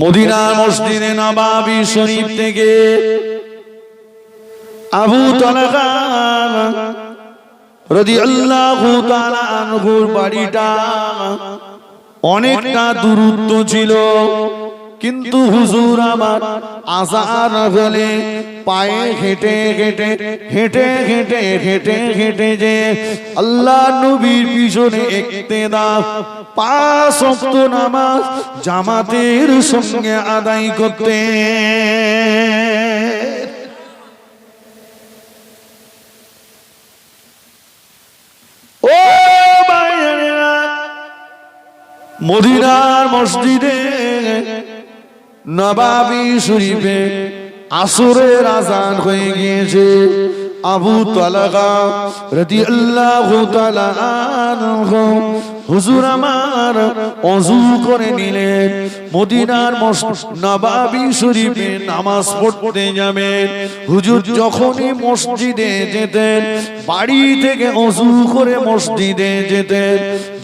মদিনার মসজিদে নববী শরীফ থেকে আবু তালহা রাদিয়াল্লাহু তাআলা আনহুর বাড়িটা অনেকটা দূরত্ব ছিল, কিন্তু হুজুর আমার আযান হলে পায়ে হেঁটে হেঁটে হেঁটে হেঁটে হেঁটে হেঁটে যে আল্লাহ নবীর পিছনে ইক্তেদা 5 ওয়াক্ত নামাজ জামাতের সঙ্গে আদায় করতেন। ও ভাইয়েরা, মদিনার মসজিদে নববী শরীফে আসরের আযান হয়ে গিয়েছে। আবু তালহা রাদিয়াল্লাহু তাআলা আনহু হুজুর আমার ওযু করে নিলেন, মদিনার নববী শরীফে নামাজ পড়তে যাবেন। হুজুর যখনই মসজিদে যেতেন, বাড়ি থেকে ওযু করে মসজিদে যেতেন,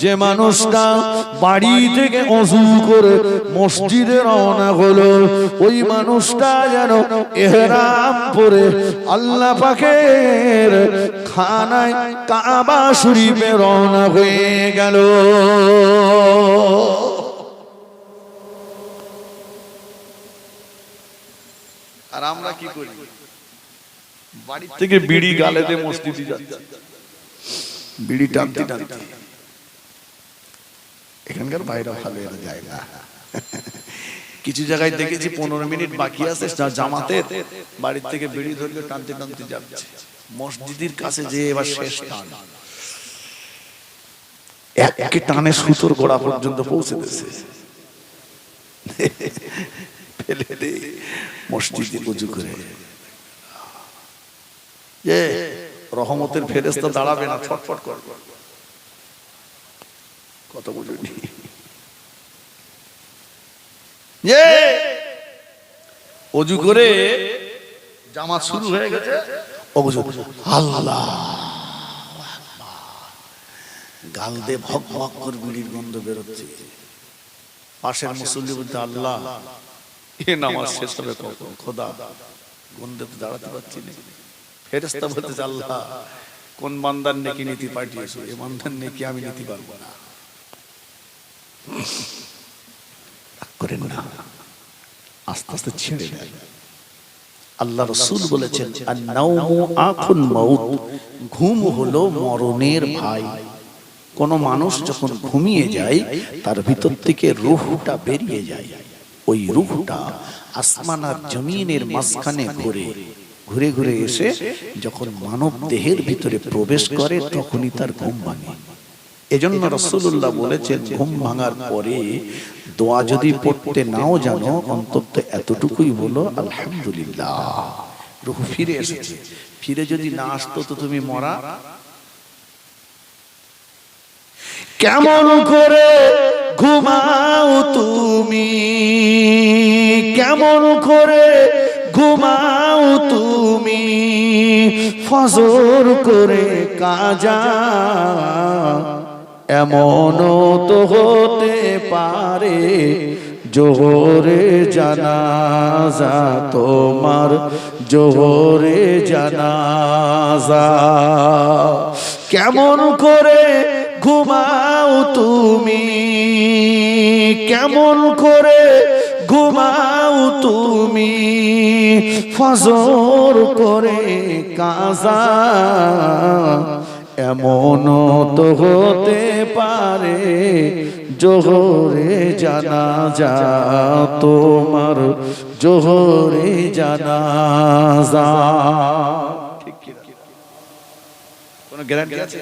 যে মানুষটা বাড়ি থেকে ওযু করে মসজিদে রওনা হলো, ওই মানুষটা যেন ইহরাম পরে আল্লাহ পাকের খানায় কাবা শরীফে রওনা হয়ে গেল। আর আমরা কি করি? বাড়ি থেকে বিড়ি গালেতে মসজিদে যাচ্ছি, বিড়ি টানতে টানতে। এখানকার বাইরে ভালো এর জায়গা, কিছু জায়গায় দেখেছি 15 মিনিট বাকি আছে জামাতের, বাড়ি থেকে বিড়ি ধরে টানতে টানতে যাচ্ছে মসজিদের কাছে, যে এবার শেষ টান, এক টানে সুতোর গোড়া পর্যন্ত পৌঁছে দিয়েছে, ফেলে দে মসজিদে ওযু করে। যে রহমতের ফেরেশতা দাঁড়াবে না, ছটফট করবে, কত বুঝুনি। যে ওযু করে জামাত শুরু হয়ে গেছে, আল্লাহ গাল দিয়ে ভক ভক করে বিড়ির গন্ধ বেরোচ্ছে। পাশের মুসল্লি বলতে, আল্লাহ এ নামাজ শেষ হবে কখন? খোদা গন্ধে তো দাঁড়াতে পারছি না। ফেরেশতা বলতেছে, আল্লাহ কোন বান্দার নেকি নীতি পাঠিয়েছো, এই বান্দার নেকি আমি নিতে পারবো না। করেন না, আস্তে আস্তে ছেড়ে দেন। আল্লাহ রাসূল বলেছেন, আন-নাওমু আখুল মাউত, ঘুম হলো মরণের ভাই। কোন মানুষ যখন ঘুমিয়ে যায়, তার ভিতর থেকে রূহটা বেরিয়ে যায়। ওই রূহটা আসমান আর জমিনের মাঝখানে ঘুরে ঘুরে ঘুরে এসে যখন মানব দেহের ভিতরে প্রবেশ করে, তখনই তার ঘুম ভাঙে। এজন্য রাসূলুল্লাহ বলেছেন, ঘুম ভাঙার পরে দোয়া যদি পড়তে নাও জানো, অন্তত এতটুকুই বলো, আলহামদুলিল্লাহ রূহ ফিরে এসেছে। ফিরে যদি না আসতো তো তুমি মরা। কেমন করে ঘুমাও তুমি, কেমন করে ঘুমাও তুমি, ফজর করে কাজা, এমনও তো হতে পারে জোহরে জানাজা তোমার, জোহরে জানাজা। কেমন করে ঘুমাও তুমি, কেমন করে ঘুমাও তুমি, ফজর করে কাজা, এমনও তো হতে পারে জোহরে জানাজা তোমার, জোহরে জানাজা। ঠিক কি কোন গ্যারান্টি আছে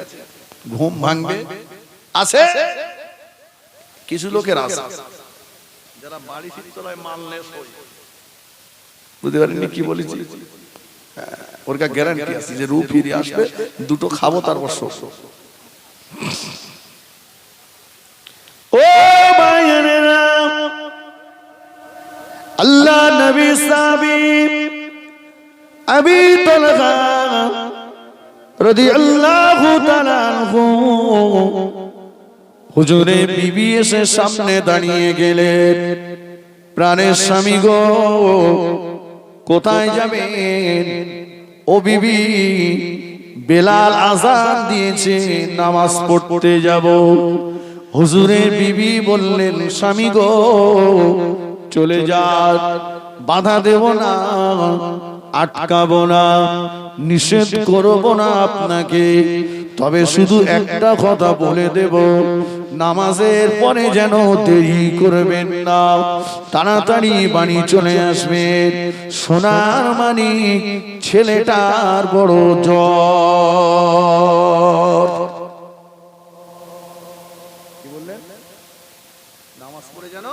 ঘুম ভাঙবে? আছে কিছু লোকের আছে, যারা বাড়ি ফিরতলায় মানলে শোয়। বুঝতে পারেননি কি বলেছি? ওর কা গ্যারান্টি আছে যে রূহ ফিরে আসবে, দুটো খাবো তারপর শোবো। ও ভাইয়েরা, আল্লাহ নবী সাহাবী আবি তালহা রাদিয়াল্লাহু তাআলা আনহু, হুজুরে বিবি এসে সামনে দাঁড়িয়ে গেলেন। প্রাণের স্বামী গো কোথায় যাবেন? ও বিবি, বেলাল আযান দিয়েছে, নামাজ পড়তে যাব। হুজুরের বিবি বললেন, স্বামী গো চলে যান, বাধা দেব না, আটকাবো না, নিষেধ করব না আপনাকে, তবে শুধু একটা কথা বলে দেব, নামাজের পরে যেন দেরি করবেন না, তাড়াতাড়ি বাড়ি চলে আসবেন। সোনার মানিক ছেলেটার বড় জ্বর। কি বললেন? নামাজ পড়ে যেন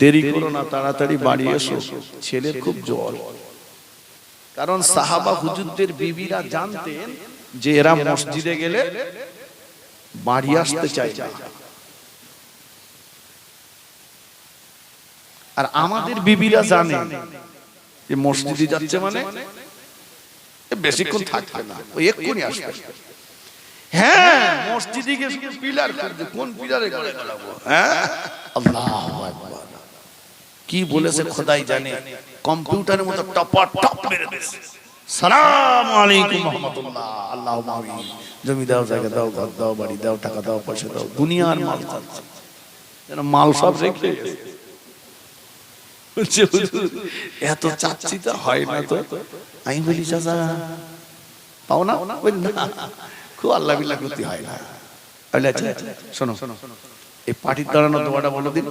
দেরি করো না, তাড়াতাড়ি বাড়ি এসো, ছেলের খুব জ্বর। কারণ সাহাবা হুজুরদের বিবিরা জানতেন যে এরা মসজিদে গেলে বাড়ি আসতে চায় না। আর আমাদের বিবিরা জানে যে মসজিদে যাচ্ছে মানে বেশিক্ষণ থাকবে না, ওই এক্ষুনি আসবে। হ্যাঁ, মসজিদে গিয়ে পিলার করবে, কোন পিলারে করে গলাবো? হ্যাঁ, আল্লাহু আকবার। কি বলেছে খোদাই জানে, কম্পিউটারের মতো টপার টপ মেরে দিয়েছে। সালাম আলাইকুম রাহমাতুল্লাহ, আল্লাহুম্মা আমিন। জমি দাও, জায়গা দাও, ঘর দাও, বাড়ি দাও, টাকা দাও, পয়সা দাও, দুনিয়ার মাল চাচ্ছে, যেন মাল সব রেখে গেছে। এত চাচ্ছি তো হয় না। তো আমি বলি, চাচা পাও না? খুব আল্লাহ বিল্লাহ করতে হয় না। শোনো, এই পাটির দাঁড়ানো দোয়াটা বলো দিন।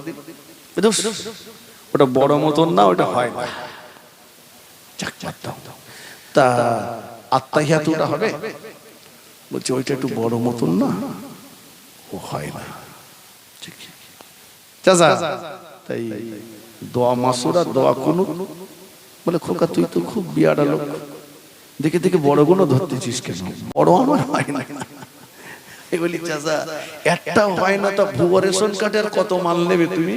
ওটা বড় মতন না, ওটা হয় না। তা আত্তাহিয়াতুটা হবে? বলছে ওইটা একটু বড় মতন না, ও হয় না। চাচা তাই দোয়া মাসুরা, দোয়া কুনুত বলে, খোকা তুই তো খুব বিয়াড়া লোক, দেখে দেখে বড় গুলো ধরতেছিস কেন? বড় আমার হয় না। বলি, চাচা একটা হয় না, তা ভুয়া রেশন কার্ডের কত মাল নেবে তুমি?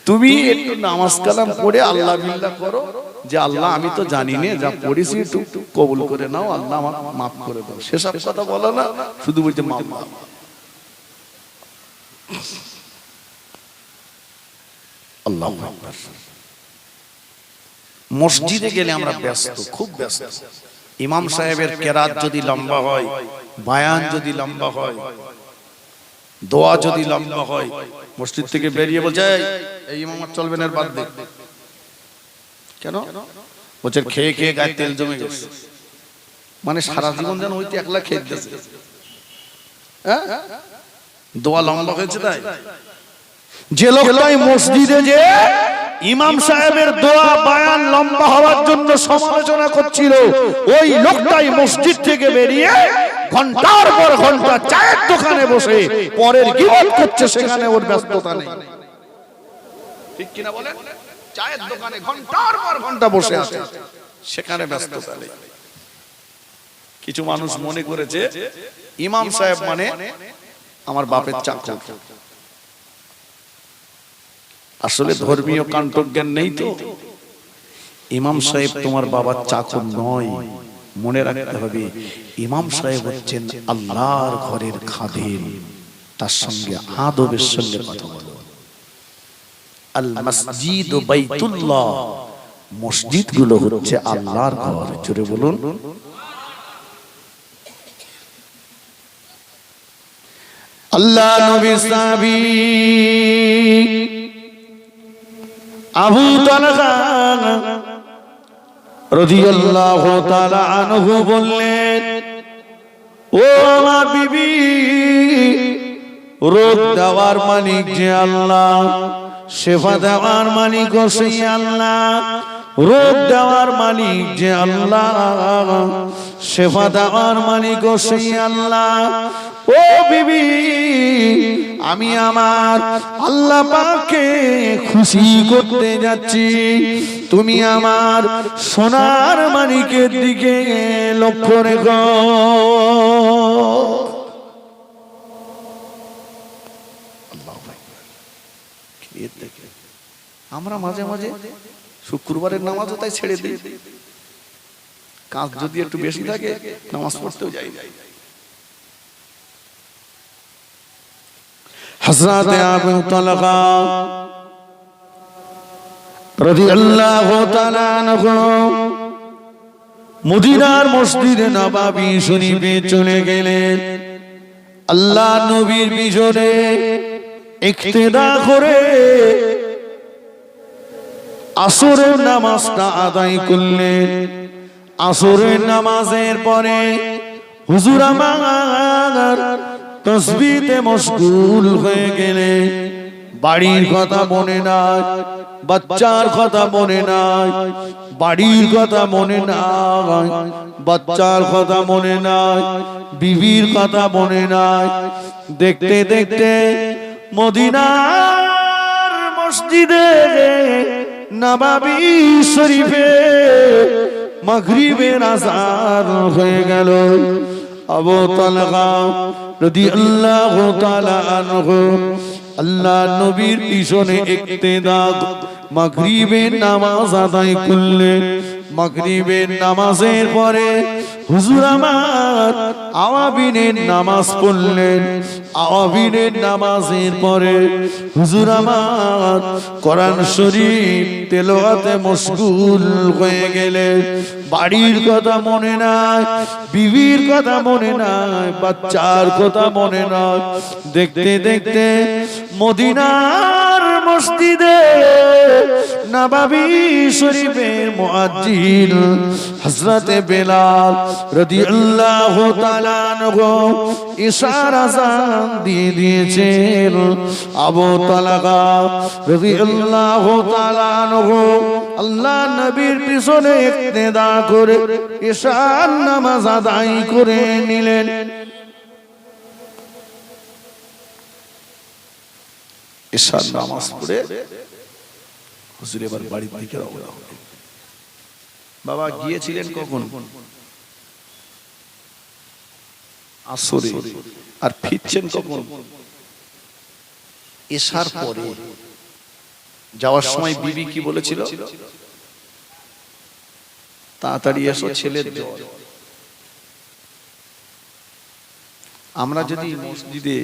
তুমি একটু নামাজ কালাম পড়ে আল্লাহ বিল্লাহ করো যে আল্লাহ আমি তো জানি না, যা পড়েছি একটু কবুল করে নাও, আল্লাহ আমার মাফ করে দাও। সেসব কথা বলো না, শুধু বলতে মাফ। আল্লাহু আকবার। মসজিদে গেলে আমরা ব্যস্ত, খুব ব্যস্ত। ইমাম সাহেবের কেরাত যদি লম্বা হয়, বায়ান যদি লম্বা হয়, দোয়া যদি লম্বা হয়, মসজিদ থেকে বেরিয়ে বলছে এই ইমামত চলবে না, বাদ দে। কেন? বলছে খেয়ে খেয়ে গায়ে তেল জমে গেছে, মানে সারা জীবন যেন হইতে একলা খেয়ে দিতেছে। দোয়া লম্বা হয়েছে তাই। যে লোকটাই মসজিদে যে ইমাম সাহেবের দোয়া বায়ান লম্বা হওয়ার জন্য সমালোচনা করছিল, ওই লোকটাই মসজিদ থেকে বেরিয়ে ঘন্টার পর ঘন্টা চায়ের দোকানে বসে পরের গীবত করছে, সেখানে ওর ব্যস্ততা নেই। ঠিক কিনা বলেন? চায়ের দোকানে ঘন্টার পর ঘন্টা বসে আছে, সেখানে ব্যস্ততা নেই। কিছু মানুষ মনে করেছে ইমাম সাহেব মানে আমার বাপের চাকর। আসলে ধর্মীয় কাণ্ঠজ্ঞান নেই তো। ইমাম সাহেব তোমার বাবার চাকর নয়, মনে রাখতে হবে ইমাম সাহেব হচ্ছেন আল্লাহর ঘরের খাদেম। তার সঙ্গে আদবের সঙ্গে কথা বলো। আল মসজিদ বাইতুল্লাহ, মসজিদ গুলো হচ্ছে আল্লাহর ঘর। জোরে বলুন। আল্লাহ নবী সাহাবী আবু তালহা রাদিয়াল্লাহু তাআলা আনহু বললেন, ও আমার বিবি, রোগ দেওয়ার মালিক যে আল্লাহ, শেফা দেওয়ার মালিক সেই আল্লাহ। রোগ দেওয়ার মালিক যে আল্লাহ, শেফা দেওয়ার মালিক সেই আল্লাহ। ও বিবি, আমি আমার আল্লাহ পাককে খুশি করতে যাচ্ছি, তুমি আমার সোনার মানিকের দিকে লক্ষ্য রেখো। আমরা মাঝে মাঝে শুক্রবারের নামাজও তাই ছেড়ে দিই, কাজ যদি একটু বেশি থাকে নামাজ পড়তেও যাই। হযরত আবু তালহা রাদিয়াল্লাহু তাআলা আনহু মদিনার মসজিদে নববী শরীফে চলে গেলেন। আল্লাহ নবীর পিছনে ইক্তেদা করে আসরের নামাজটা আদায় করলেন। আসরের নামাজের পরে হুজুর আমার তাসবিহে মশগুল হয়ে গেলেন। বাড়ির কথা মনে নাই, বাচ্চার কথা মনে নাই, বাড়ির কথা মনে নাই, বাচ্চার কথা মনে নাই, বিবির কথা মনে নাই। দেখতে দেখতে মদিনার মসজিদে নববী শরীফে মাগরিবের আযান হয়ে গেল। আবু তালহা রাদিয়াল্লাহু তাআলা আনহু আল্লাহ নবীর পিছনে ইক্তেদা মাগরিবের নামাজ আদায় করলেন। মাগরিবের নামাজের পরে হুজুর আমার আওয়াবিনের নামাজ পড়লেন। আওয়াবিনের নামাজের পরে হুজুর আমার কোরআন শরীফ তেলাওয়াতে মশগুল হয়ে গেলেন। বাড়ির কথা মনে নাই, বিবির কথা মনে নাই, বাচ্চার কথা মনে নাই। দেখতে দেখতে মদিনার মসজিদে নববী শরীফের মুয়াজ্জিন হযরত বেলাল রাদিয়াল্লাহু তাআলা আনহু ইশার আযান দিয়ে দিয়েছেন। আবু তালহা রাদিয়াল্লাহু তাআলা আনহু আল্লাহ নবীর পিছনে ইক্তেদা করে ইশার নামাজ আদায় করে নিলেন। ইশার নামাজ পড়ে হুজুর এবার বাড়ির দিকে রওনা হলেন। বাবা গিয়েছিলেন কখন? আসরে। আর ফিরছেন কখন? ইশার পরে। যাওয়ার সময় বিবি কি বলেছিল? তাড়াতাড়ি এসো, ছেলের জ্বর। আমরা যদি মসজিদে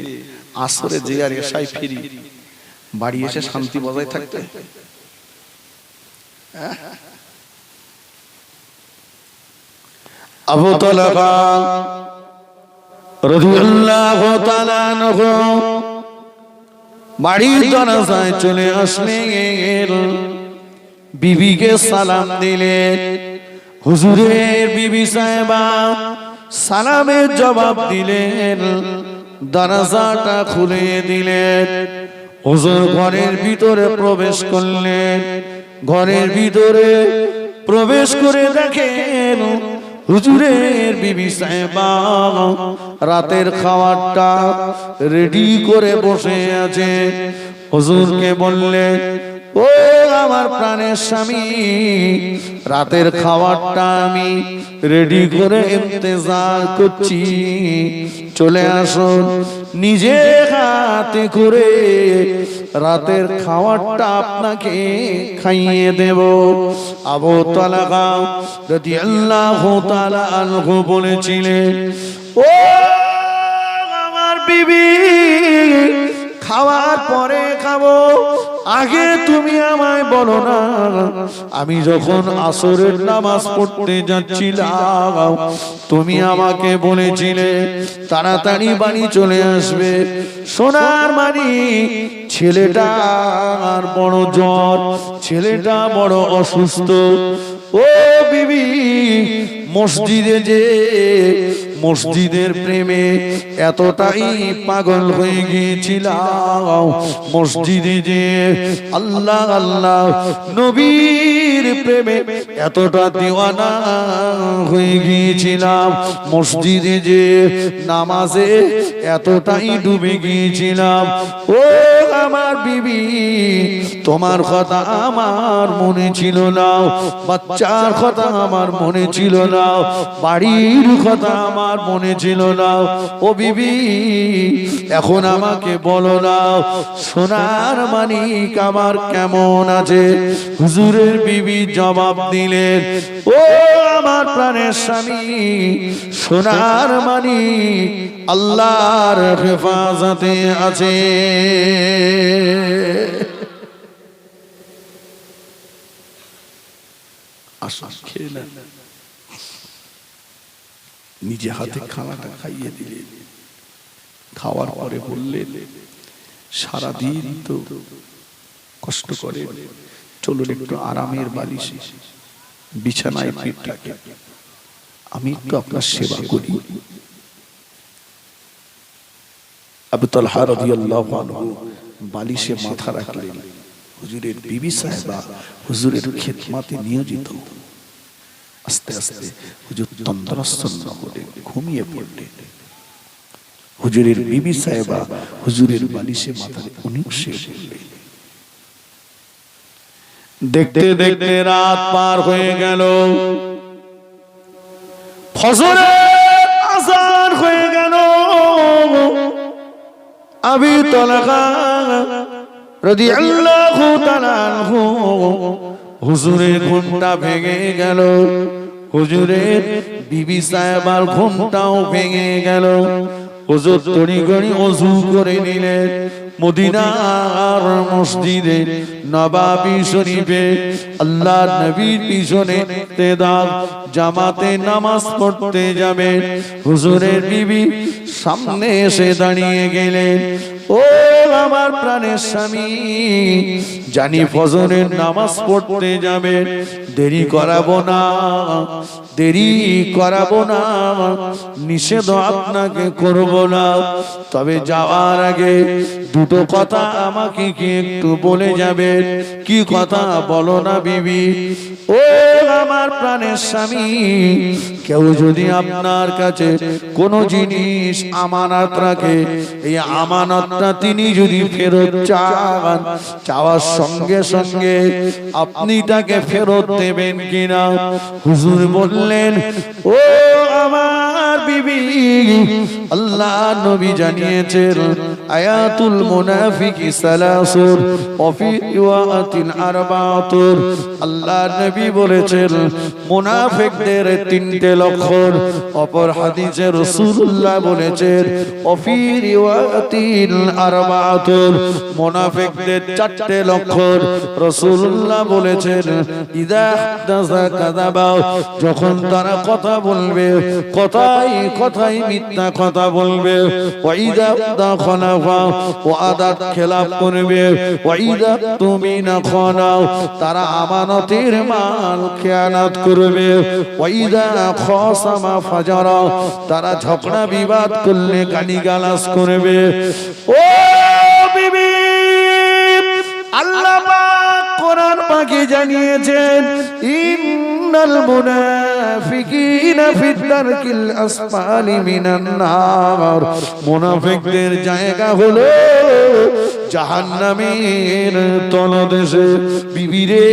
আসরে যে আর এশায় ফিরি, বাড়ি এসে শান্তি বজায় থাকতে আবু তালহা রাদিয়াল্লাহু তাআলা আনহু বাড়ির দরজায় চলে আসলেন। বিবিকে সালাম দিলেন। হুজুরের বিবি সাহেবা সালামের জবাব দিলেন, দরজাটা খুলে দিলেন। হুজুর ঘরের ভিতরে প্রবেশ করলেন। ঘরের ভিতরে প্রবেশ করে দেখেন হুজুরের বিবি সাহেবা রাতের খাবারটা রেডি করে বসে আছে। হুজুরকে বললেন, ও আমার প্রাণের স্বামী, রাতের খাবারটা আমি রেডি করে ইন্তজার করছি, চলে আসুন, নিজে হাতে করে রাতের খাবারটা আপনাকে খাইয়ে দেব। আবু তালহা রাদিয়াল্লাহু তাআলা আনহু বলেছিলেন, ও আমার বিবি, খাওয়ার পরে খাবো, আগে তুমি আমায় বলো না। আমি যখন আসরের নামাজ পড়তে যাচ্ছিলাম, তুমি আমাকে বলেছিলে তাড়াতাড়ি বাড়ি চলে আসবে। সোনার মানি, ছেলেটার বড় জ্বর, ছেলেটা বড় অসুস্থ। ও বিবি, মসজিদে যে মসজিদের প্রেমে এতটাই পাগল হয়ে গিয়েছিলাম, মসজিদে যে আল্লাহ আল্লাহ নবীর প্রেমে এতটা দিওয়ানা হয়ে গিয়েছিলাম, মসজিদে যে নামাজে এতটাই ডুবে গিয়েছিলাম। ও আমার বিবি, তোমার কথা আমার মনে ছিল না, বাচ্চার কথা আমার মনে ছিল না, বাড়ির কথা আমার মনে ছিল না। ও বিবি, এখন আমাকে বলো না, সোনার মানিক আমার কেমন আছে? হুজুরের বিবি জবাব দিলেন, ও আমার প্রাণের স্বামী, সোনার মানিক আল্লাহর হেফাজতে আছে। আসুন খেয়ে নেন। নিজে হাতে খানাটা খাইয়ে দিলেন। খাওয়ার পরে বললেন, সারাদিন তো কষ্ট করে, চলুন একটু আরামের বালিশে বিছানায় পিঠ রাখে, আমি একটু আপনার সেবা করি। আবু তালহা রাদিয়াল্লাহু আনহু বালিশে মাথা রাখলেন। হুজুরের বিবি সাহেবা হুজুরের খেদমতে নিয়োজিত। আস্তে আস্তে হুজুর তন্দ্রাচ্ছন্ন হলে ঘুমিয়ে পড়লেন। হুজুরের বিবি সাহেবা হুজুরের বালিশে মাথা উনিও শুয়ে পড়লেন। দেখতে দেখতে রাত পার হয়ে গেল, ফজরের আযান হয়ে গেল। আবু তালহা রাদিয়াল্লাহু তাআলা আনহু হুজুরের ঘুমটা ভেঙে গেল, হুজুরের বিবি সাহেবার ঘুমটাও ভেঙে গেল। হুজুর তড়িঘড়ি ওযু করে নিলেন। মদিনার মসজিদে নববী শরীফে আল্লাহর নবীর পিছনে ইক্তেদার জামাতে নামাজ পড়তে যাবে। হুজুরের বিবি সামনে এসে দাঁড়িয়ে গেলেন। ও আমার প্রাণের স্বামী, জানি ফজরের নামাজ পড়তে যাবে, দেরি করাবো না, দেরি করাবো না, নিষেধ আপনাকে করব না, তবে যাওয়ার আগে দুটো কথা আমাকে কি একটু বলে যাবে? কি কথা বলো না বিবি? ও আমার প্রাণের স্বামী, কেউ যদি আপনার কাছে কোনো জিনিস আমানত রাখে, এই আমানতটা তিনি যদি ফেরত চান, চাওয়ার সঙ্গে সঙ্গে আপনি তাকে ফেরত দেবেন কিনা? হুজুর বললেন, ও আমার বিবি, আল্লাহ নবী জানিয়েছেন আয়াতুল মুনাফিকি সালাসুর ওয়া ফি রিওয়ায়াতিন আরবাতুর। আল্লাহ নবী বলেছেন মুনাফিকদের তিনটে লক্ষণ। অপর হাদিসে রাসূলুল্লাহ বলেছেন ওয়া ফি রিওয়ায়াতিন আরবাতুর, মুনাফিকদের চারটে লক্ষণ। রাসূলুল্লাহ বলেছেন ইযা হাদাসা কাযাবা, যখন তারা কথা বলবে কথাই কথাই মিথ্যা কথা বলবে। ওয়া ইযা দাখালাফা, ওয়াদাত খেলাফ করবে। ওয়া ইযা তুমিনা খানা, তারা আমানতের মাল খেয়ানত করবে। ওয়া ইযা খাসামা ফাজারা, তারা ঝগড়া বিবাদ করলে গালিগালাজ করবে। ও বিবি, আল্লাহ পাক কোরআন পাকে জানিয়েছেন ইন্নাল মুনাফিকিনা ফিদ দারকিল আসফালি মিনান নার, মুনাফিকদের জায়গা হলো জাহান্নামের তলদেশে। বিবিরে,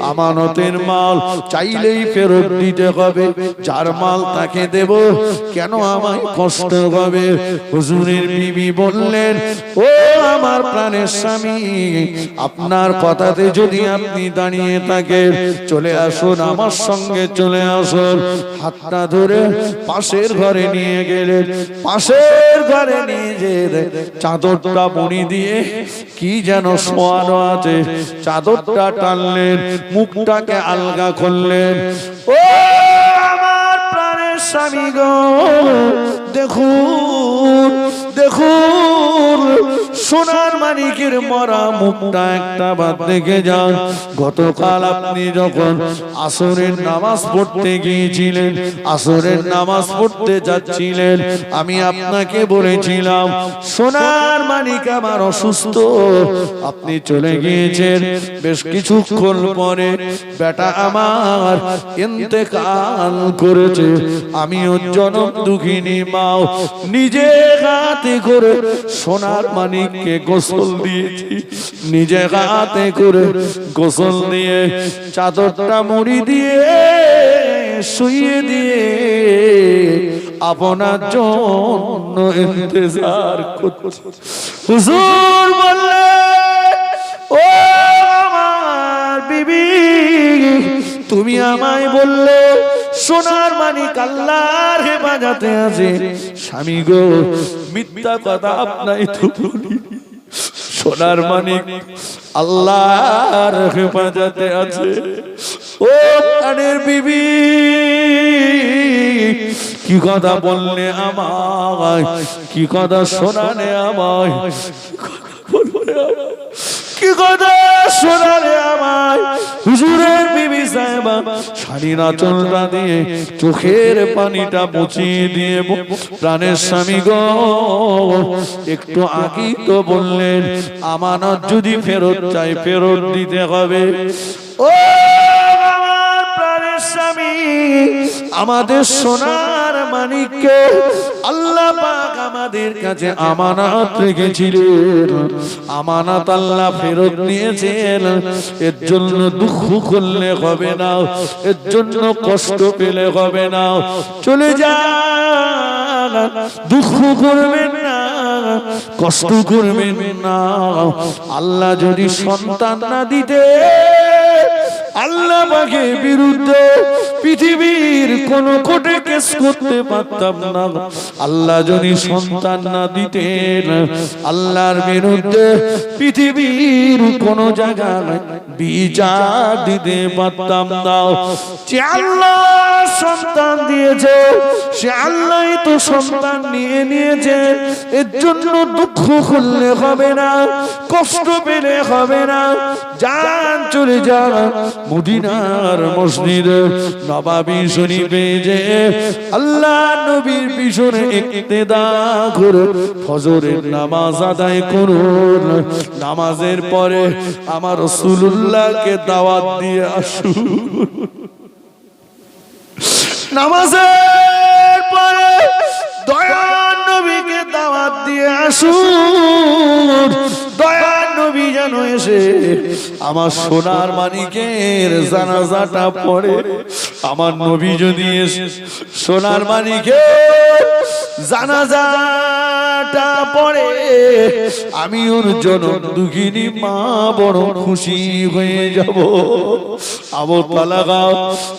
আমানতের মাল চাইলেই ফেরত দিতে হবে, যার মাল তাকে দেব, কেন আমায় কষ্ট হবে? হুজুরের বিবি বললেন, ও আমার প্রাণের স্বামী, আপনার কথাতে যদি আপনি দাঁড়িয়ে থাকেন, চলে আসুন আমার সঙ্গে, চলে আসুন। হাতটা ধরে পাশের ঘরে নিয়ে গেলেন। পাশের ঘরে নিয়ে যেয়ে চাদরটা মুড়ি দিয়ে কি যেন শোয়ানো আছে, চাদরটা টানলেন, মুখটাকে আলগা করলেন। ও আমার প্রাণের স্বামী গো, দেখুন দেখুন, সোনার মানিকের মরা মুখটা একটা বার দেখে যান। গতকাল আপনি যখন আসরের নামাজ পড়তে গিয়েছিলেন, আসরের নামাজ পড়তে যাচ্ছিলেন, আমি আপনাকে বলেছিলাম সোনার মানিক আমার অসুস্থ, আপনি চলে গিয়েছেন। বেশ কিছুক্ষণ পরে বেটা আমার ইন্তেকাল করেছে। আমি ওর জনম দুঃখিনী মাও নিজে হাতে করে সোনার মানিককে গোসল দিয়েছি, নিজে হাতে করে গোসল দিয়ে চাদরটা মুড়ি দিয়ে শুইয়ে দিয়ে আপনার জন্য ইন্তজার করছি। হুজুর বললেন, ও আমার বিবি, তুমি আমায় বললে সোনার মানিক আল্লাহর হেফাজতে আছে। স্বামী গো, মিথ্যা কথা আপনাই তো বলি, সোনার মানিক আল্লাহর হেফাজতে আছে। ও প্রাণের বিবি কি কথা বললে আমায়, কি কথা শোনালে আমায়, কি কথা শোনালে আমায়। হুজুরের বিবি সাহেবা শাড়ির আঁচলটা দিয়ে চোখের পানিটা মুছিয়ে দিয়ে প্রাণের স্বামী গো একটু আগেই তো বললেন আমানত যদি ফেরত চাই ফেরত দিতে হবে। ও আমার প্রাণের স্বামী, আমাদের সোনার মানিককে আল্লাহ পাক আমাদের কাছে আমানত রেখেছিলেন, আমানত আল্লাহ ফেরত নিয়েছেন। এর জন্য দুঃখ করলে হবে না, এর জন্য কষ্ট পেলে হবে না। চলে যান, দুঃখ করবেন না, কষ্ট করবেন না। আল্লাহ যদি সন্তান না দিতে আল্লাহ পাকের বিরুদ্ধে পৃথিবীর কোন কোর্টে কেস করতে পারতাম না। আল্লাহ যদি সন্তান না দিতেন আল্লাহর বিরুদ্ধে পৃথিবীর কোন জায়গায় বিচার দিতে পারতাম না। যে আল্লাহ সন্তান দিয়েছে সে আল্লাহই তো সন্তান নিয়ে নিয়েছে। এর জন্য দুঃখ করলে হবে না, কষ্ট পেলে হবে না। যান, চলে যান মদিনার মসজিদে নববী শরীফে যে আল্লাহ নবীর পিছনে ইক্তেদা করে ফজরের নামাজ আদায় করুন। নামাজের পরে আমার রাসূলুল্লাহকে দাওয়াত দিয়ে আসুন। নামাজের পরে দয়ার নবীকে দাওয়াত দিয়ে আসুন। দয়ার নবী যেন এসে আমার সোনার মানিকের জানাজাটা পড়ে। আমার নবী যদি এসে সোনার মানিকের জানাজাটা পড়ে আমি ওর জনম দুঃখিনী মা বড় খুশি হয়ে যাব। আবু তালহা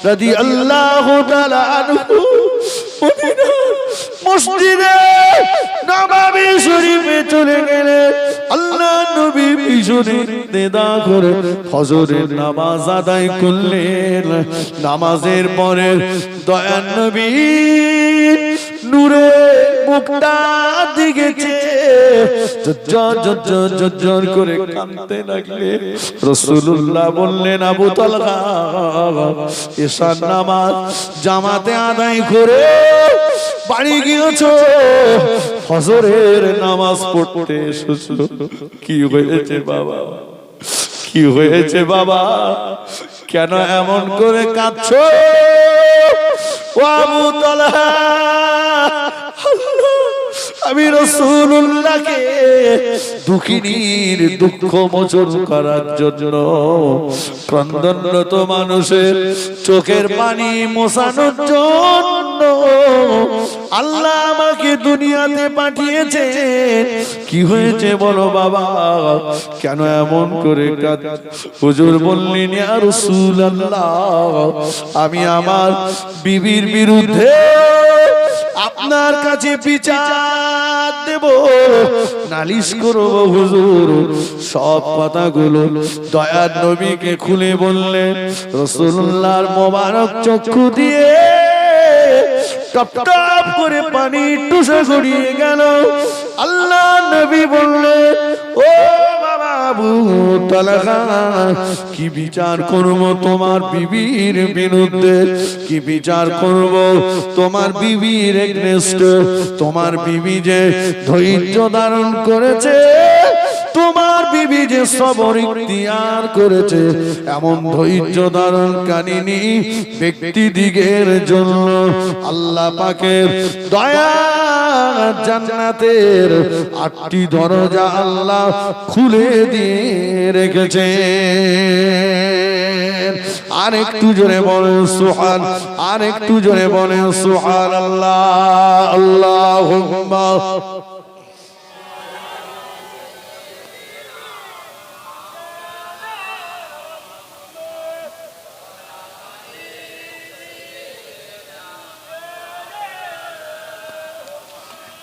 রাদিয়াল্লাহু তাআলা আনহু মসজিদে নববী শরীফে চলে গেলেন। আল্লাহ নবী পিছনে ইক্তেদা করে ফজরের নামাজ আদায় করলেন। নামাজের পরে দয়ার নবী নূরে মুখটা দিকে জজ্জর করে কাঁদতে লাগলেন। রাসূলুল্লাহ বললেন, আবু তালহা এশার নামাজ জামাতে আদায় করে বাড়ি গিয়েছো, ফজরের নামাজ পড়তে এসেছো, কি হয়েছে বাবা, কি হয়েছে বাবা, কেন এমন করে কাঁদছো? ও আবু তালহা, আমি রাসূলুল্লাহকে দুঃখিনীর দুঃখ মোচন করার জন্য ক্রন্দনরত মানুষের চোখের পানি মোছানোর জন্য আল্লাহ আমাকে দুনিয়াতে পাঠিয়েছে। কি হয়েছে বলো বাবা, কেন এমন করে কাঁদছো? হুজুর বললেন, ইয়া রাসূলুল্লাহ, আমি আমার বিবির বিরুদ্ধে আপনার কাছে বিচার দেব, নালিশ করব হুজুর। সব কথাগুলো দয়ার নবীকে খুলে বললেন। রাসূলুল্লাহর মোবারক চক্ষু দিয়ে টপ টপ করে পানি টুসে গড়িয়ে গেল। আল্লাহ নবী বললেন, ও বাবা আবু তালহা, কি বিচার করব তোমার বিবির বিরুদ্ধে, কি বিচার করব তোমার বিবির এগেইনস্ট? তোমার বিবি যে ধৈর্য ধারণ করেছে, তোমার বিবি যে সবর ইখতিয়ার করেছে, এমন ধৈর্য ধারণকারী ব্যক্তি দিগের জন্য আল্লাহ পাকের দয়া জান্নাতের 8টি দরজা আল্লাহ খুলে দিয়ে রেখেছে। আর একটু জোরে বলেন সুবহান, আর একটু জোরে বলেন সুবহানাল্লাহ। আল্লাহুম্মা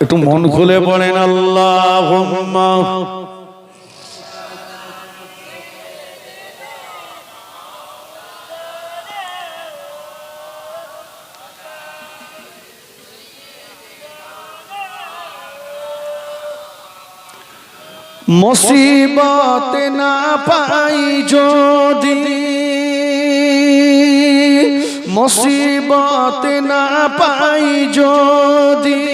একটু মন খুলে পড়েন আল্লাহুম্মা। মুসিবত না পাই যদি, মুসিবত না পাই যদি,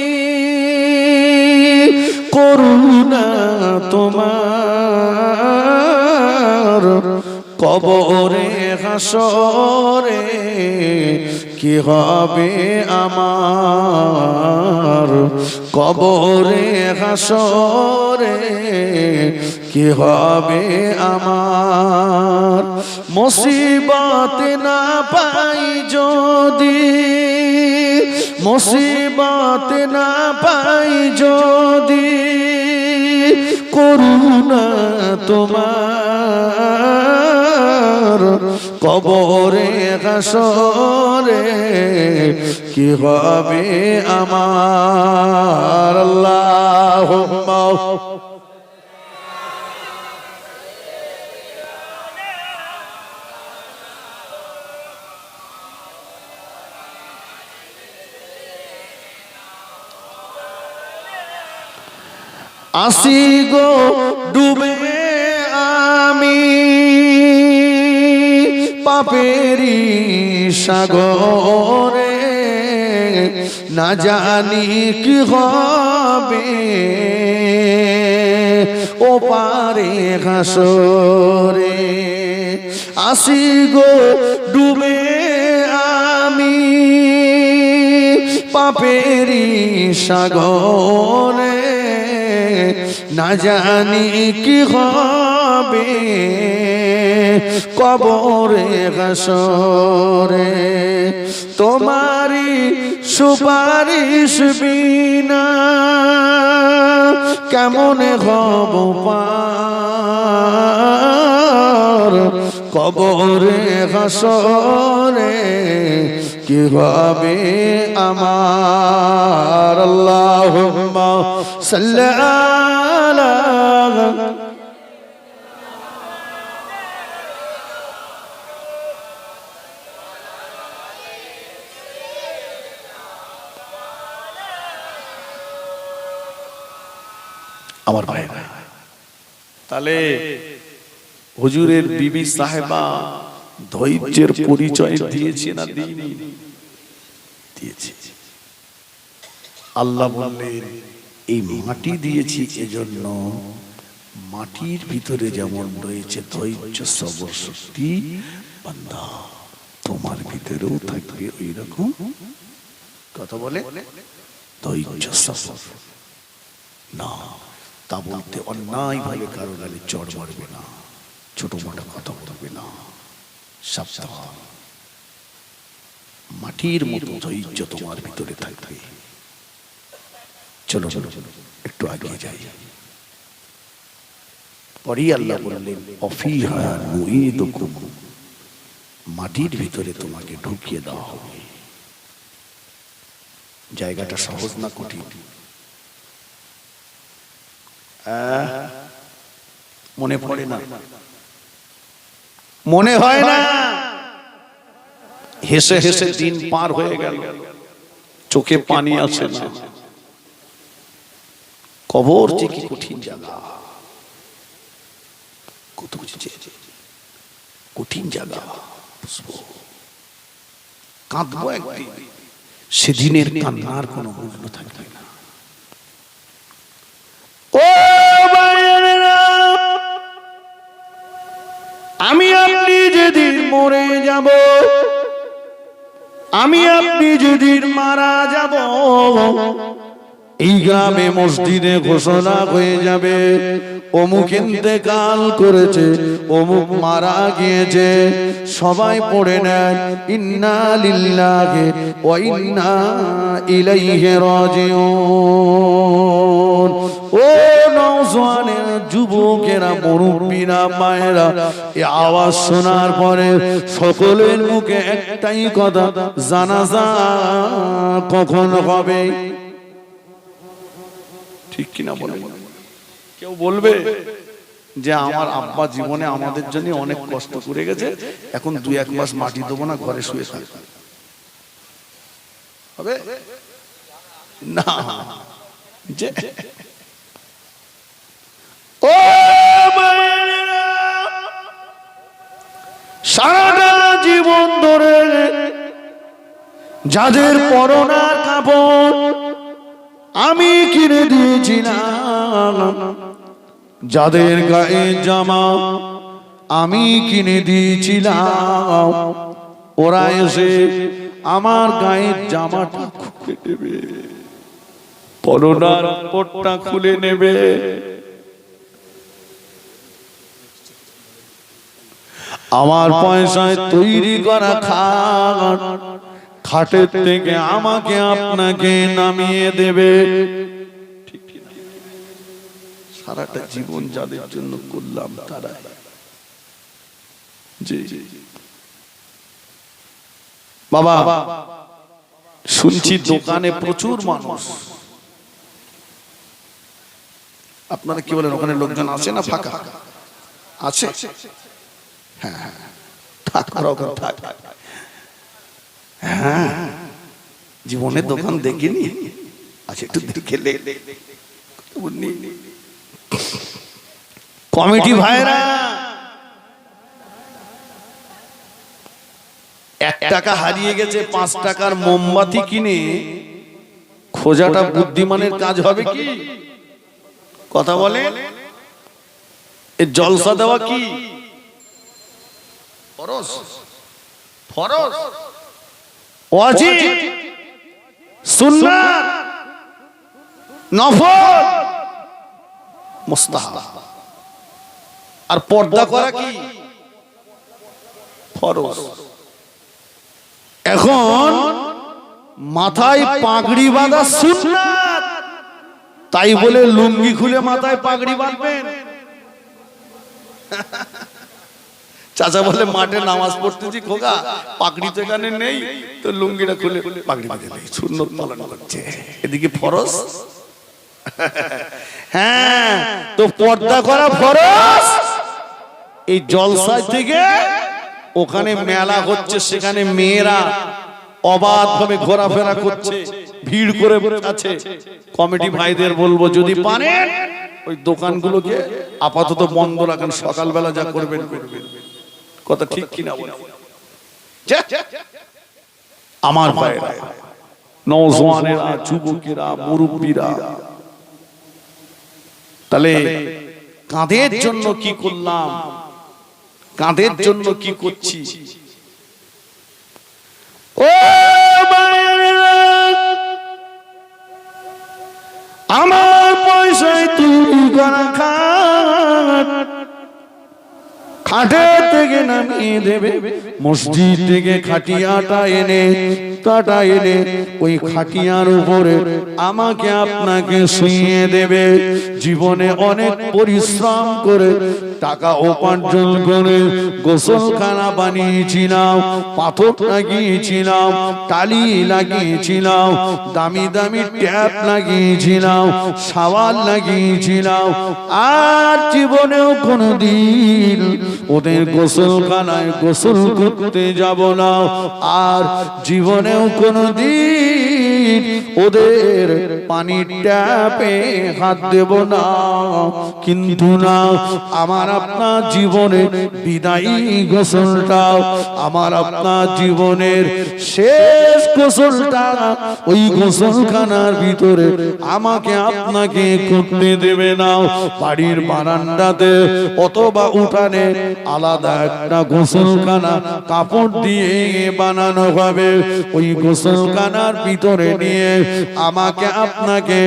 করুণা তোমার কবরে হাসরে কি হবে আমার, কবরে হাসরে কি হবে আমার। মুসিবত না পাই যদি, মুসিবত না পাই যদি, করুণা তোমার কবরে হাসরে কি হবে আমার। আল্লাহুম্মা আসি গো ডুবে আমি পাপেরি সাগরে, না জানি কি হবে ও পারে হাসরে। আসি গো ডুবে আমি পাপেরি সাগরে, না জানি কি হবে কবরে হাসরে। তোমারি সুপারিশ বিনা কেমন হব পার, কবরে হাসরে কি হবে আমার। আল্লাহুম্মা সাল্লি আলা আমার ভাইরা, তাহলে হুজুরের বিবি সাহেবা ধৈর্যের পরিচয় দিয়েছে না দিইনি? দিয়েছে। আল্লাহ বললেন এই মাটি দিয়েছি এজন্য মাটির ভিতরে যেমন রয়েছে ধৈর্য সবর শক্তি, বান্দা তোমার ভিতরেও থাকবে ওই রকম কথা বলে ধৈর্য সবর। না তা বলতে অন্যায় ভাবে কারো গালে চড় মারবে না, ছোট মোটো কথা বলবে না, সাবধান। মাটির মতো ধৈর্য তোমার ভিতরে থাকবে। চলো চলো একটু এগিয়ে যাই। পরে আল্লাহ বললেন অফিহা নুঈদুকুম, মাটির ভিতরে তোমাকে ঢুকিয়ে দেওয়া হবে। জায়গাটা সহজ না কঠিন? মনে পড়ে না? মনে হয় না? হেসে হেসে দিন পার হয়ে গেল, চোখে পানি আসে না। কবর যে কি কঠিন জায়গা, কত কিছু কঠিন জায়গা। কাঁদবো একদিন, সেদিনের কান্নার কোনো মূল্য থাকবে না। ও ভাইয়েরা, আমি আপনি যেদিন মরে যাব, আমি আপনি যেদিন মারা যাব, এই গ্রামে মসজিদে ঘোষণা হয়ে যাবে অমুক ইন্তেকাল করেছে, অমুক মারা গিয়েছে। সবাই পড়ে নেন ইন্না লিল্লাহি ওয়া ইন্না ইলাইহি রাজিউন। ও নওজওয়ানের যুবকেরা, মুরব্বিরা, মায়েরা, এই আওয়াজ শোনার পরে সকলের মুখে একটাই কথা, জানাজা কখন হবে? ঠিক কিনা বলে? কেউ বলবে যে আমার আব্বা জীবনে আমাদের জন্য অনেক কষ্ট করে গেছে, এখন 2-1 মাস মাটি দেবো না, ঘরে শুয়ে থাকবে, হবে না? যে ও মায়েরা, সারাটা জীবন ধরে যাদের পরনার কাপড় আমি কিনে দিয়েছিলাম, যাদের গায়ে জামা আমি কিনে দিয়েছিলাম, ওরা এসে আমার গায়ের জামাটা খুলে নেবে, পরনার কাপড়টা খুলে নেবে। আমার পয়সায় তৈরি করা খাট খাটের থেকে আমাকে আপনাকে নামিয়ে দেবে। সারাটা জীবন যাদের জন্য করলাম তারা জি বাবা, শুনছি দোকানে প্রচুর মানুষ, আপনারা কি বলেন ওখানে লোকজন আছে না ফাঁকা আছে? হ্যাঁ হ্যাঁ, জীবনে দোকান দেখিনি, আচ্ছা একটু দেখে কমিটি ভাইরা 1 টাকা হারিয়ে গেছে, 5 টাকার মোমবাতি কিনে খোঁজাটা বুদ্ধিমানের কাজ হবে কি? কথা বলে এই জলসা দেওয়া কি ফরজ? ফরজ, ওয়াজিব, সুন্নাত, নফল, মুস্তাহাব। আর পর্দা করা কি ফরজ। এখন মাথায় পাগড়ি বাঁধা সুন্নাত, তাই বলে লুঙ্গি খুলে মাথায় পাগড়ি বাঁধবেন? চাচা বলে মাঠে নামাজ পড়তেছি খোকা, পাগড়ি তো এখানে নেই, তো লুঙ্গিটা খুলে পাগড়ি বাঁধে নেই, সুন্নত পালন করছে, এদিকে ফরজ। হ্যাঁ, তো পর্দা করা ফরজ। এই জলসা থেকে ওখানে মেলা হচ্ছে, সেখানে মেয়েরা অবাধ ভাবে ঘোরাফেরা করছে, ভিড় করে আছে। কমিটি ভাইদের বলবো যদি পারেন ওই দোকানগুলোকে আপাতত বন্ধ রাখেন, সকালবেলা যা করবেন করবেন। কথা ঠিক কিনা বলেন? আমার ভাইরা, নওজওয়ানেরা, যুবকেরা, মুরব্বীরা, তাহলে কাঁধের জন্য কি করলাম, কাঁধের জন্য কি করছি? ও মায়েরা, আমার পয়সায় তৈরি করা খাট খাটের থেকে নামিয়ে দেবে, মসজিদ থেকে খাটিয়াটা এনে ওই খাটিয়ার উপরে আমাকে আপনাকে শুইয়ে দেবে। জীবনে অনেক পরিশ্রম করে টাকা উপার্জন করে গোসলখানা বানিয়েছিলাম, পাথর লাগিয়েছিলাম, টালি লাগিয়েছিলাম, দামি দামি ট্যাপ লাগিয়েছিলাম, শাওয়ার লাগিয়েছিলাম, আর জীবনেও কোনোদিন ওদের গোসলখানায় গোসল করতে যাব না, আর জীবনেও কোনোদিন ওদের পানির ট্যাপে হাত দেব না। কিন্তু না, আমার আপনার জীবনের বিদায়ী গোসলটা, আমার আপনার জীবনের শেষ গোসলটা ওই গোসলখানার ভিতরে আমাকে আপনাকে করতে দেবে না। বাড়ির বারান্দাতে অথবা উঠানে আলাদা একটা গোসলখানা কাপড় দিয়ে বানানো হবে, ওই গোসলখানার ভিতরে নিয়ে আমাকে আপনাকে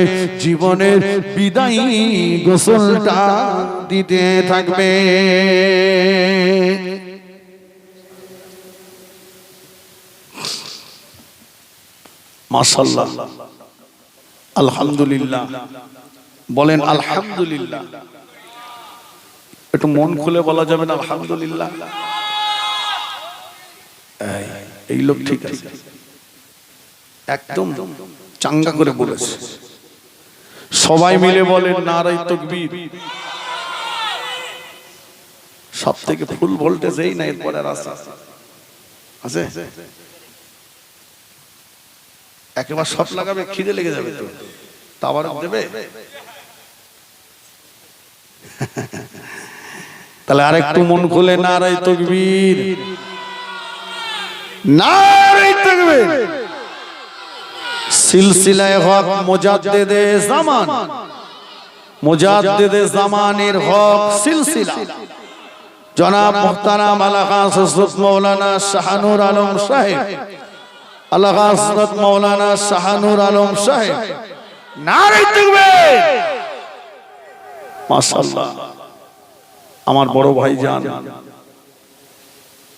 জীবনের বিদায়ী গোসলটা দিতে থাকবে। মাশাআল্লাহ, আলহামদুলিল্লাহ বলেন, আলহামদুলিল্লাহ। একটু মন খুলে বলা যাবে না আলহামদুলিল্লাহ? এই লোক ঠিক আছে, একদম চাঙ্গা করে বলেছে। সবাই মিলে বলেন নারায়ে তাকবীর। সব থেকে ফুল ভোল্টেজ এই না, এরপরে আর আছে আছে একেবারে সব লাগাবে, খিদে লেগে যাবে তো, তাবারক দেবে। তাহলে আরেকটু মন খুলে নারায়ে তাকবীর, নারায়ে তাকবীর। সিলসিলায়ে হক মুজাদ্দিদে জামান, মুজাদ্দিদে জামানের হক সিলসিলা জনাব মুহতারাম আলাকা হযরত মাওলানা শাহনুর আলম সাহেব, আলাকা হযরত মাওলানা শাহনুর আলম সাহেব, নারায়ে তাকবীর। মাশাআল্লাহ, আমার বড় ভাইজান,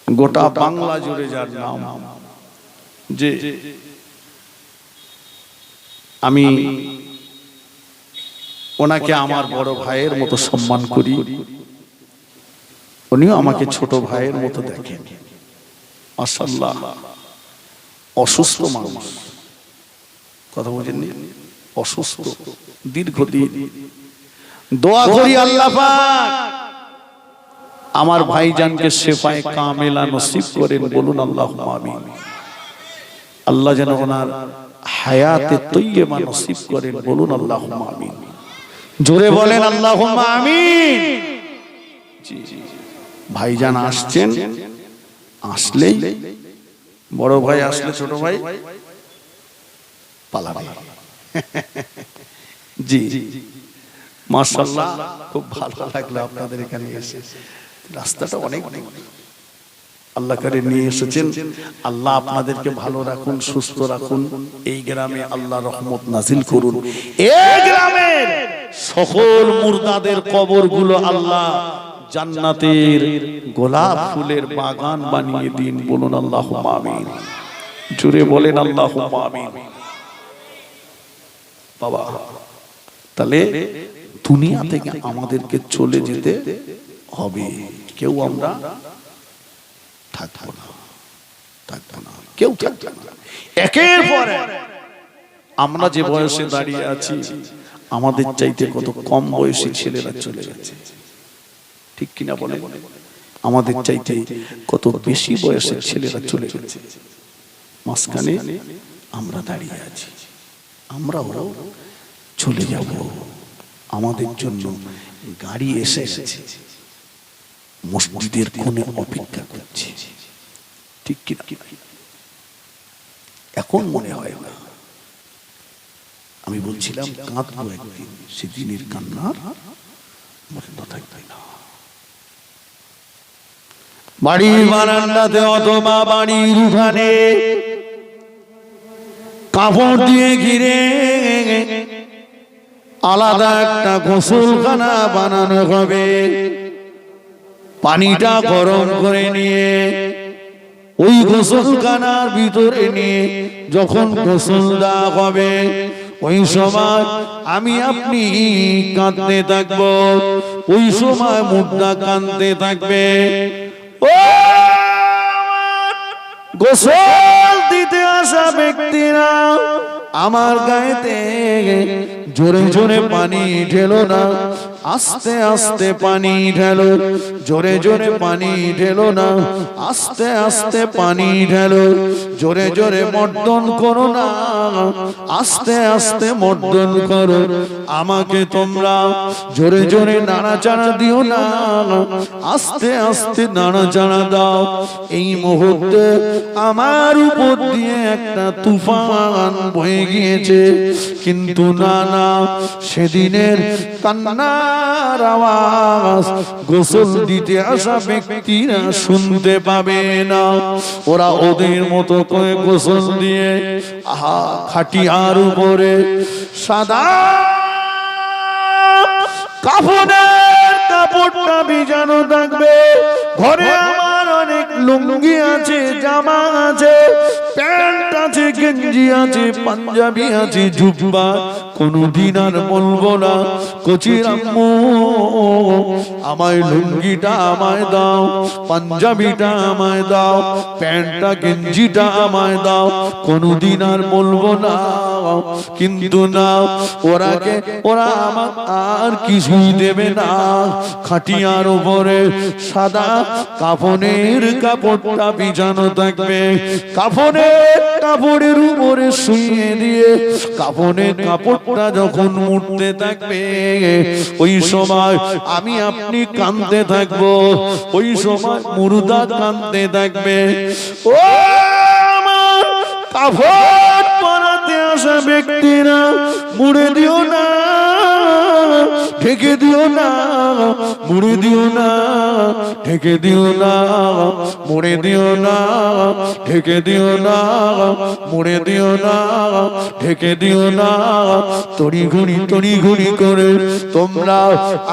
গোটা বাংলা জুড়ে যার নাম, যে আমি ওনাকে আমার বড় ভাইয়ের মতো সম্মান করি, উনিও আমাকে ছোট ভাইয়ের মতো দেখেন। মাশাআল্লাহ, অসুস্থ মানুষ, কথা বুঝেননি, অসুস্থ দীর্ঘদিন। দোয়া করি আল্লাহ পাক আমার ভাইজানকে শেফায়ে কামেলা নসিব করেন, বলুন আল্লাহুম্মা আমিন। আল্লাহ যেন ওনার হায়াতে তৈয়বা নসিব করেন, বলুন আল্লাহুম্মা আমিন। জোরে বলেন আল্লাহুম্মা আমিন। জি জি, ভাইজান আসছেন, আসলেই বড় ভাই আসলে ছোট ভাই পালাবে। জি মাশাআল্লাহ, খুব ভালো লাগলো আপনাদের এখানে এসে। রাস্তাটা অনেক আল্লাহ করে নিয়ে এসেছেন। আল্লাহ আপনাদেরকে ভালো রাখুন, সুস্থ রাখুন। এই গ্রামে আল্লাহ রহমত নাজিল করুন। এই গ্রামের সকল মুর্দাদের কবরগুলো আল্লাহ জান্নাতের গোলাপ ফুলের বাগান বানিয়ে দিন, বলুন আল্লাহুম্মা আমিন। জোরে বলেন আল্লাহুম্মা আমিন। বাবা, তাহলে দুনিয়া থেকে আমাদেরকে চলে যেতে হবে, কেউ আমরা থাকবো না, থাকবো না, কেউ থাকবো না। একের পর এক আমরা যে বয়সে দাঁড়িয়ে আছি, আমাদের চাইতে কত কম বয়সী ছেলেরা চলে গেছে, ঠিক কিনা বলে? আমাদের চাইতে কত বেশি বয়সের ছেলেরা চলে গেছে, মাঝখানে আমরা দাঁড়িয়ে আছি। আমরাও চলে যাব, আমাদের জন্য গাড়ি এসে গেছে, মসজিদের কোণে অপেক্ষা করছে, ঠিক কিনা? এখন মনে হয় না, আমি বলছিলাম কাঁদবো একদিন, সেদিনের কান্নার মনে থাকবে না। বাড়ির বারান্দাতে অথবা বাড়ির উঠানে কাপড় দিয়ে ঘিরে আলাদা একটা গোসলখানা বানানো হবে। পানিটা গরম করে নিয়ে ওই গোসলখানার ভিতরে নিয়ে যখন গোসল দেওয়া হবে, ওই সময় আমি আপনি কাঁদতে থাকবো, ওই সময় মুদ্রা কাঁদতে থাকবে। ও গোসল দিতে আসা ব্যক্তিরা, আমার গায়েতে জোরে জোরে পানি ঢেলো না, আস্তে আস্তে পানি ঢেলো। জোরে জোরে পানি ঢেলো না, আস্তে আস্তে পানি ঢেলো। জোরে জোরে মর্দন করো না, আস্তে আস্তে মর্দন করো। আমাকে তোমরা জোরে জোরে নাড়াচাড়া দিও না, আস্তে আস্তে নাড়াচাড়া দাও। এই মুহূর্তে আমার উপর দিয়ে একটা তুফান বয়ে গিয়েছে, কিন্তু না না, সেদিনের কান্নার আওয়াজ গোসল দিতে আসা ব্যক্তিরা শুনতে পাবে না। ওরা ওদের মতো করে গোসল দিয়ে খাটিয়ার উপরে সাদা কাফনের কাপড়টা ভিজানো থাকবে। ঘরে আমার অনেক লুঙ্গি আছে, জামা আছে, প্যান্ট আছে, গেঞ্জি আছে, পাঞ্জাবি আছে, জুব্বা। কোনদিন আর বলবো না কচির আম্মু আমায় লুঙ্গিটা আমায় দাও, পাঞ্জাবিটা আমায় দাও, প্যান্টটা গেঞ্জিটা আমায় দাও। কোনদিন আর বলবো না। কিন্তু না, ওরা আমার আর কিছুই দেবে না। খাটিয়ার উপরে সাদা কাফনের কাপড়টা বিছানো থাকবে। কাফনের কাপড়ের উপরে শুইয়ে দিয়ে কাফনের কাপড়টা কাপড়টা যখন মুড়তে থাকবে ওই সময় আমি আপনি কাঁদতে থাকবো, ওই সময় মুর্দা কাঁদতে থাকবে। ও আমার কাপড় পরাতে আসা ব্যক্তিরা, মুড়ে দিও না, ঢেকে দিও না, মুড়ে দিও না, ঢেকে দিও না, মুড়ে দিও না, ঢেকে দিও না, মুড়ে দিও না, ঢেকে দিও না। তড়ি ঘুড়ি করে তোমরা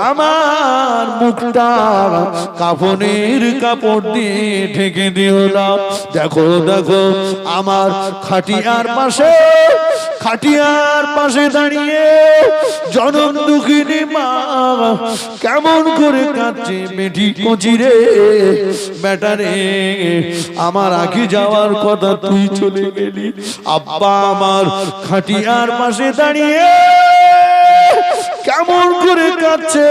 আমার মুখটা কাফনের কাপড় দিয়ে ঢেকে দিও না। দেখো দেখো আমার খাটিয়ার পাশে দাঁড়িয়ে জনম দুঃখিনী মা কেমন করে কাঁদছে। বেটি কচি রে, বেটা রে, আমার আগে যাওয়ার কথা তুই চলে গেলি। আব্বা আমার খাটিয়ার পাশে দাঁড়িয়ে কেমন করে কাঁদছে,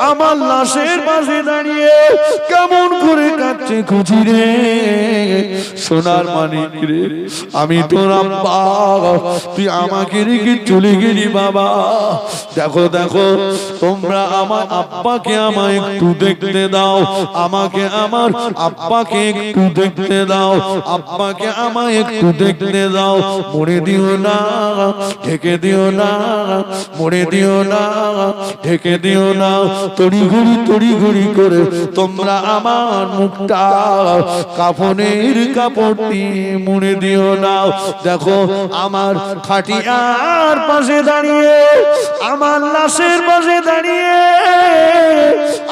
আমার লাশের পাশে দাঁড়িয়ে কেমন করে কাঁদছে। খুঁজি রে সোনার মানিক রে, আমি তোর আব্বা, তুই আমাকে রেখে চলে গেলি বাবা। দেখো দেখো তোমরা আমার আব্বাকে আমায় একটু দেখতে দাও, আমাকে আমার আব্বাকে একটু দেখতে দাও, আব্বাকে আমায় একটু দেখতে দাও। মরে দিও না, ঢেকে দিও না, মরে দিও না, ঢেকে দিও না। তড়ি ঘুড়ি করে তোমরা আমার মুখটা কাফনের কাপড় দিয়ে মুড়ে দিও না। দেখো আমার খাটিয়ার পাশে দাঁড়িয়ে, আমার লাশের পাশে দাঁড়িয়ে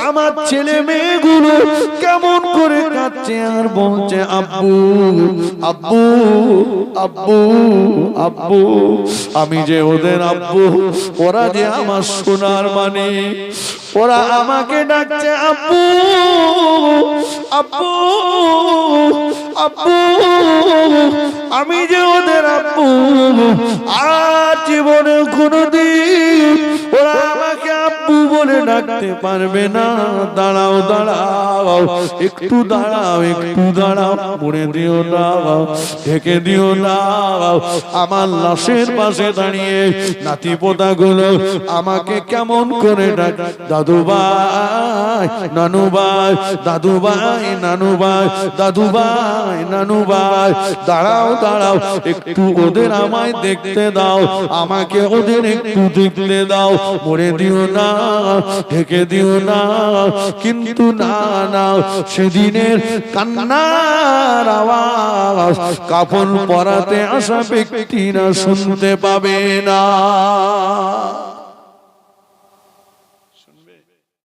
আমার ছেলে মেয়েগুলো কেমন করে কাঁদছে আর বলছে আব্বু আব্বু আব্বু আব্বু। আমি যে ওদের আব্বু, ওরা যে আমার সোনার মানে, ওরা আমাকে ডাকছে আব্বু আব্বু আব্বু। আমি যে ওদের আব্বু, আর জীবনে কোনোদিন ওরা আমাকে আব্বু বলে ডাকতে পারবে না। দাঁড়াও দাঁড়াও, একটু দাঁড়াও, একটু দাঁড়াও, মুড়ে দিও না, ঢেকে দিও না। আমার লাশের পাশে দাঁড়িয়ে নাতি পোতাগুলো আমাকে কেমন করে ডাক, দাদু ভাই, নানু ভাই, দাদু ভাই, নানু ভাই, দাদু ভাই, নানু ভাই। দাঁড়াও দাঁড়াও, একটু ওদের আমায় দেখতে দাও, আমাকে ওদের একটু দেখতে দাও। মরে দিও না, ঢেকে দিও না। কিন্তু না না, সেদিনের কান্নার আওয়াজ কাফন পরাতে আসা ব্যক্তিরা শুনতে পাবে না।